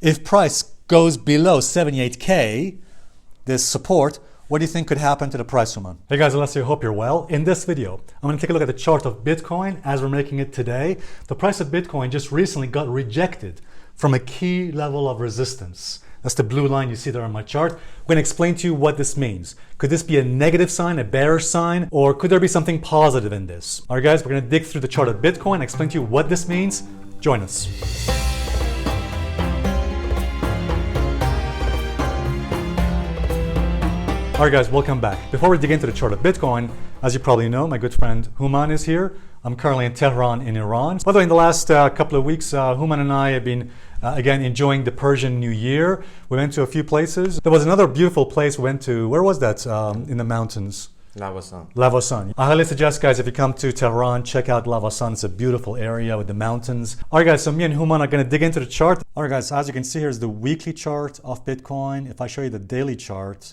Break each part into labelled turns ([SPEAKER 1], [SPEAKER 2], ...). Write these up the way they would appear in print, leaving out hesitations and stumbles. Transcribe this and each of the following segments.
[SPEAKER 1] If price goes below 78K, this support, what do you think could happen to the price, Human? Hey guys, Alessio, hope you're well. In this video, I'm going to take a look at the chart of Bitcoin as we're making it today. The price of Bitcoin just recently got rejected from a key level of resistance. That's the blue line you see there on my chart. I'm going to explain to you what this means. Could this be a negative sign, a bearish sign, or could there be something positive in this? All right, guys, we're going to dig through the chart of Bitcoin and explain to you what this means. Join us. All right, guys, welcome back. Before we dig into the chart of Bitcoin, as you probably know, my good friend Human is here. I'm currently in Tehran in Iran. By the way, in the last couple of weeks, Human and I have been, again, enjoying the Persian New Year. We went to a few places. There was another beautiful place we went to. Where was that? In the mountains? Lavasan. I highly suggest, guys, if you come to Tehran, check out Lavasan. It's a beautiful area with the mountains. All right, guys, so me and Human are going to dig into the chart. All right, guys, as you can see, here's the weekly chart of Bitcoin. If I show you the daily chart,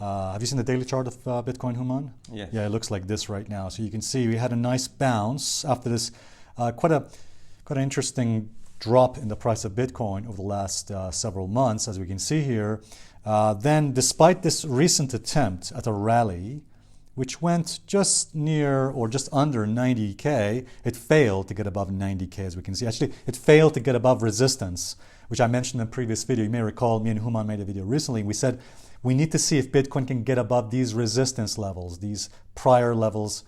[SPEAKER 1] have you seen the daily chart of Bitcoin, Human?
[SPEAKER 2] Yes.
[SPEAKER 1] Yeah, it looks like this right now. So you can see we had a nice bounce after this quite an interesting drop in the price of Bitcoin over the last several months, as we can see here. Then, despite this recent attempt at a rally, which went just near or just under 90K, it failed to get above 90K, as we can see. Actually, it failed to get above resistance, which I mentioned in a previous video. You may recall me and Human made a video recently. We said we need to see if Bitcoin can get above these resistance levels, these prior levels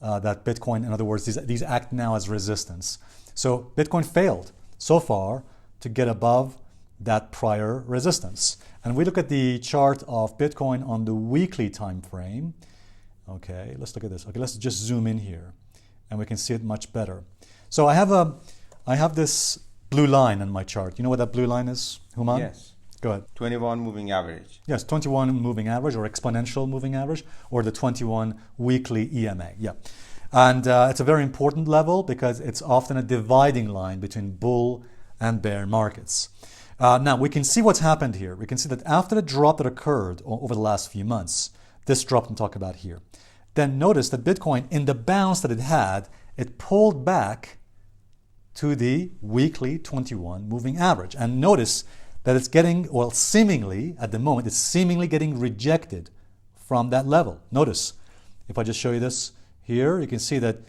[SPEAKER 1] that Bitcoin, in other words, these act now as resistance. So Bitcoin failed so far to get above that prior resistance. And we look at the chart of Bitcoin on the weekly time frame. Okay, let's look at this. Okay, let's just zoom in here and we can see it much better. So I have this blue line on my chart. You know what that blue line is, Human?
[SPEAKER 2] Yes.
[SPEAKER 1] Go ahead.
[SPEAKER 2] 21 moving average.
[SPEAKER 1] Yes, 21 moving average or exponential moving average, or the 21 weekly EMA. Yeah. And it's a very important level because it's often a dividing line between bull and bear markets. Now, we can see what's happened here. We can see that after the drop that occurred over the last few months, this drop I'm talking about here, then notice that Bitcoin, in the bounce that it had, it pulled back to the weekly 21 moving average. And notice that it's getting, well, seemingly, at the moment, it's seemingly getting rejected from that level. Notice, if I just show you this here, you can see that,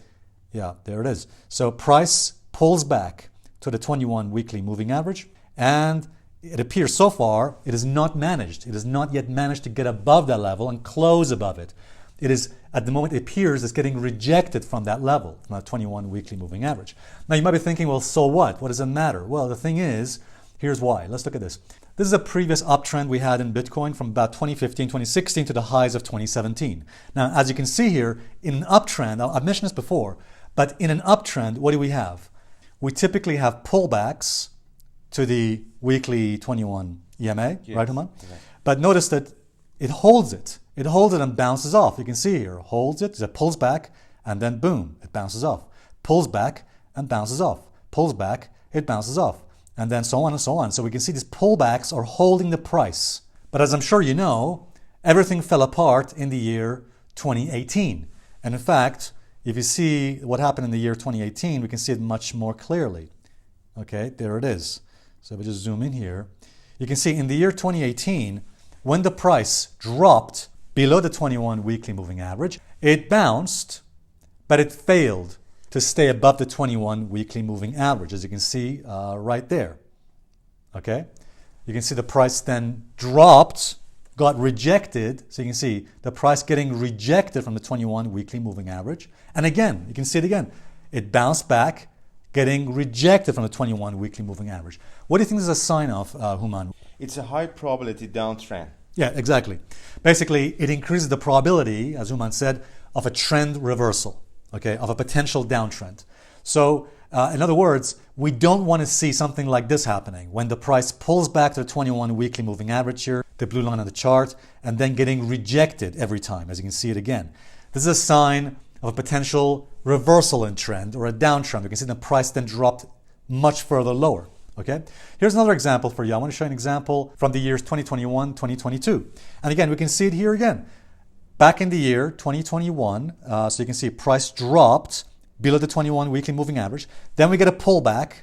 [SPEAKER 1] yeah, there it is. So price pulls back to the 21 weekly moving average, and it appears so far it is not managed. It has not yet managed to get above that level and close above it. It is, at the moment, it appears it's getting rejected from that level, from that 21 weekly moving average. Now, you might be thinking, well, so what? What does it matter? Well, the thing is, here's why. Let's look at this. This is a previous uptrend we had in Bitcoin from about 2015, 2016 to the highs of 2017. Now, as you can see here, in an uptrend, I've mentioned this before, but in an uptrend, what do we have? We typically have pullbacks to the weekly 21 EMA, yes, right, Human? Right. But notice that it holds it. It holds it and bounces off. You can see here, holds it, it pulls back, and then boom, it bounces off. Pulls back and bounces off. Pulls back, it bounces off. And then so on and so on. So we can see these pullbacks are holding the price. But as I'm sure you know, everything fell apart in the year 2018. And in fact, if you see what happened in the year 2018, we can see it much more clearly. Okay, there it is. So if we just zoom in here, you can see in the year 2018, when the price dropped below the 21 weekly moving average, it bounced, but it failed to stay above the 21 weekly moving average, as you can see right there. Okay, you can see the price then dropped, got rejected. So you can see the price getting rejected from the 21 weekly moving average. And again, you can see it again. It bounced back, getting rejected from the 21 weekly moving average. What do you think this is a sign of, Human?
[SPEAKER 2] It's a high probability downtrend.
[SPEAKER 1] Yeah, exactly. Basically, it increases the probability, as Human said, of a trend reversal. Okay, of a potential downtrend. So, in other words, we don't want to see something like this happening when the price pulls back to the 21 weekly moving average here, the blue line on the chart, and then getting rejected every time, as you can see it again. This is a sign of a potential reversal in trend or a downtrend. You can see the price then dropped much further lower. Okay, here's another example for you. I want to show you an example from the years 2021, 2022. And again, we can see it here again. Back in the year 2021, so you can see price dropped below the 21 weekly moving average. Then we get a pullback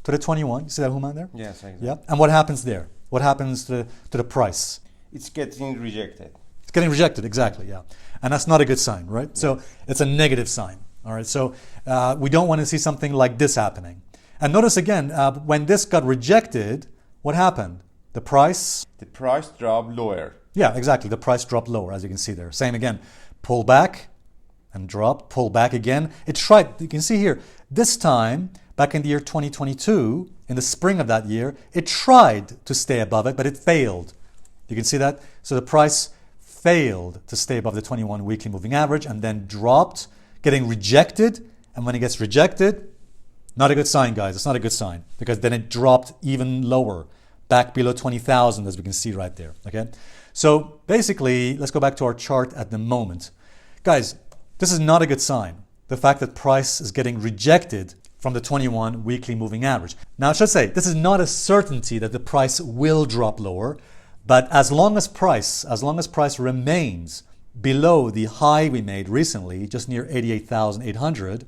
[SPEAKER 1] to the 21. You see that Human there?
[SPEAKER 2] Yes, exactly.
[SPEAKER 1] Yeah. And what happens there? What happens to the price?
[SPEAKER 2] It's getting rejected.
[SPEAKER 1] It's getting rejected, exactly, yeah. And that's not a good sign, right? So it's a negative sign, all right? So we don't want to see something like this happening. And notice again, when this got rejected, what happened? The price
[SPEAKER 2] dropped lower.
[SPEAKER 1] Yeah, exactly. The price dropped lower, as you can see there. Same again, pull back and drop, pull back again. It tried, you can see here, this time, back in the year 2022, in the spring of that year, it tried to stay above it, but it failed. You can see that? So the price failed to stay above the 21 weekly moving average and then dropped, getting rejected. And when it gets rejected, not a good sign, guys. It's not a good sign because then it dropped even lower, back below 20,000, as we can see right there. Okay. So basically, let's go back to our chart at the moment. Guys, this is not a good sign. The fact that price is getting rejected from the 21 weekly moving average. Now, I should say, this is not a certainty that the price will drop lower, but as long as price remains below the high we made recently, just near 88,800,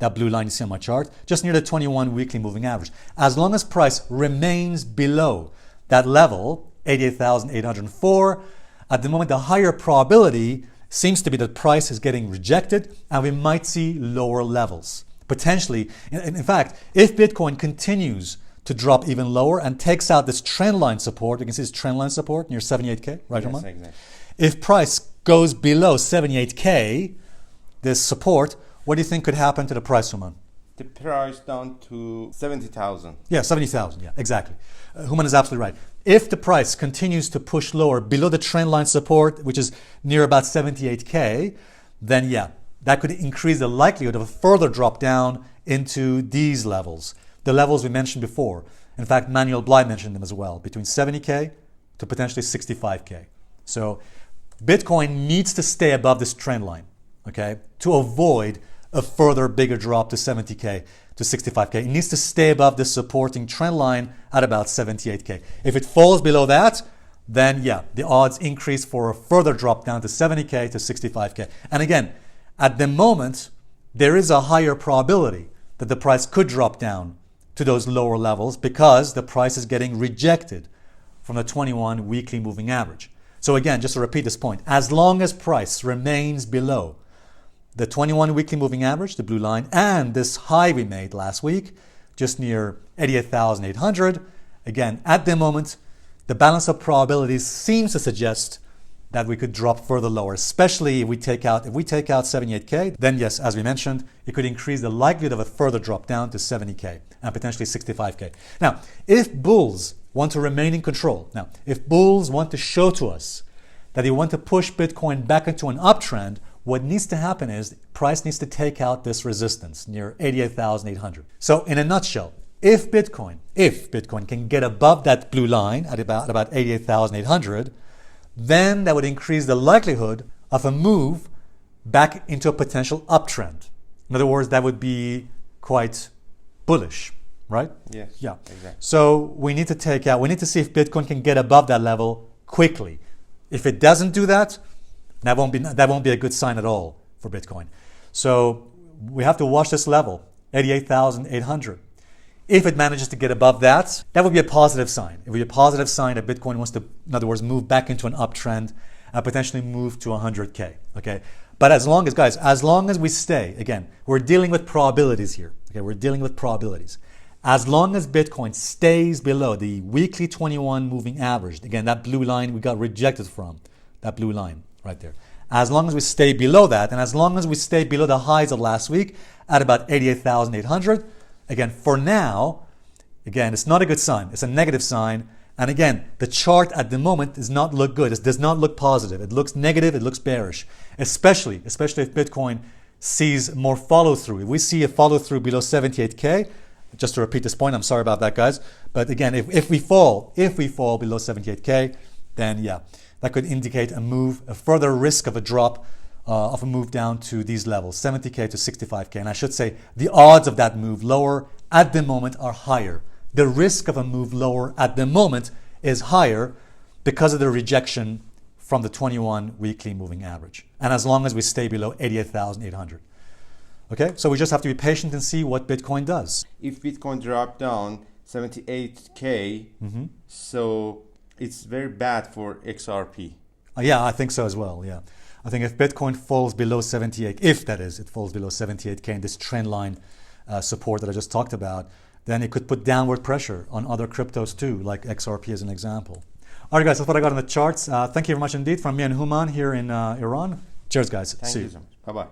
[SPEAKER 1] that blue line you see on my chart, just near the 21 weekly moving average. As long as price remains below that level, 88,804, at the moment the higher probability seems to be that price is getting rejected and we might see lower levels. Potentially, in fact, if Bitcoin continues to drop even lower and takes out this trend line support, you can see this trend line support near 78K, right, Roman?
[SPEAKER 2] Yes, exactly.
[SPEAKER 1] If price goes below 78K, this support, what do you think could happen to the price, Human?
[SPEAKER 2] The price down to 70,000.
[SPEAKER 1] Yeah, 70,000. Yeah, exactly. Human is absolutely right. If the price continues to push lower below the trend line support, which is near about 78K, then yeah, that could increase the likelihood of a further drop down into these levels. The levels we mentioned before. In fact, Manuel Bly mentioned them as well, between 70K to potentially 65K. So Bitcoin needs to stay above this trend line, okay, to avoid a further bigger drop to 70K to 65K. It needs to stay above this supporting trend line at about 78K. If it falls below that, then yeah, the odds increase for a further drop down to 70K to 65K. And again, at the moment, there is a higher probability that the price could drop down to those lower levels because the price is getting rejected from the 21 weekly moving average. So again, just to repeat this point, as long as price remains below the 21 weekly moving average, the blue line, and this high we made last week, just near 88,800, again, at the moment, the balance of probabilities seems to suggest that we could drop further lower, especially if we take out 78K, then yes, as we mentioned, it could increase the likelihood of a further drop down to 70K and potentially 65K. Now, if bulls want to remain in control, if bulls want to show to us that they want to push Bitcoin back into an uptrend, what needs to happen is price needs to take out this resistance near 88,800. So in a nutshell, if Bitcoin can get above that blue line at about 88,800, then that would increase the likelihood of a move back into a potential uptrend. In other words, that would be quite bullish, right?
[SPEAKER 2] Yes.
[SPEAKER 1] Yeah.
[SPEAKER 2] Exactly.
[SPEAKER 1] So we need to see if Bitcoin can get above that level quickly. If it doesn't do that, that won't be a good sign at all for Bitcoin. So we have to watch this level, 88,800. If it manages to get above that, that would be a positive sign. It would be a positive sign that Bitcoin wants to, in other words, move back into an uptrend and potentially move to 100K. Okay. But as long as we stay, again, we're dealing with probabilities here. Okay, we're dealing with probabilities. As long as Bitcoin stays below the weekly 21 moving average, again, that blue line we got rejected from, that blue line right there. As long as we stay below that, and as long as we stay below the highs of last week at about 88,800, again, for now, again, it's not a good sign. It's a negative sign. And again, the chart at the moment does not look good. It does not look positive. It looks negative. It looks bearish, especially if Bitcoin sees more follow through. If we see a follow through below 78K, just to repeat this point, I'm sorry about that, guys. But again, if we fall below 78K, then yeah, that could indicate a further risk of a drop, of a move down to these levels, 70K to 65K. And I should say the odds of that move lower at the moment are higher. The risk of a move lower at the moment is higher because of the rejection from the 21 weekly moving average. And as long as we stay below 88,800. Okay, so we just have to be patient and see what Bitcoin does.
[SPEAKER 2] If Bitcoin dropped down 78K, so it's very bad for XRP.
[SPEAKER 1] Yeah, I think so as well. Yeah, I think if Bitcoin falls below 78, if that is, it falls below 78K in this trend line support that I just talked about, then it could put downward pressure on other cryptos too, like XRP as an example. All right, guys, that's what I got on the charts. Thank you very much indeed from me and Human here in Iran. Cheers, guys.
[SPEAKER 2] Thank
[SPEAKER 1] See
[SPEAKER 2] you
[SPEAKER 1] you.
[SPEAKER 2] so much. Bye-bye.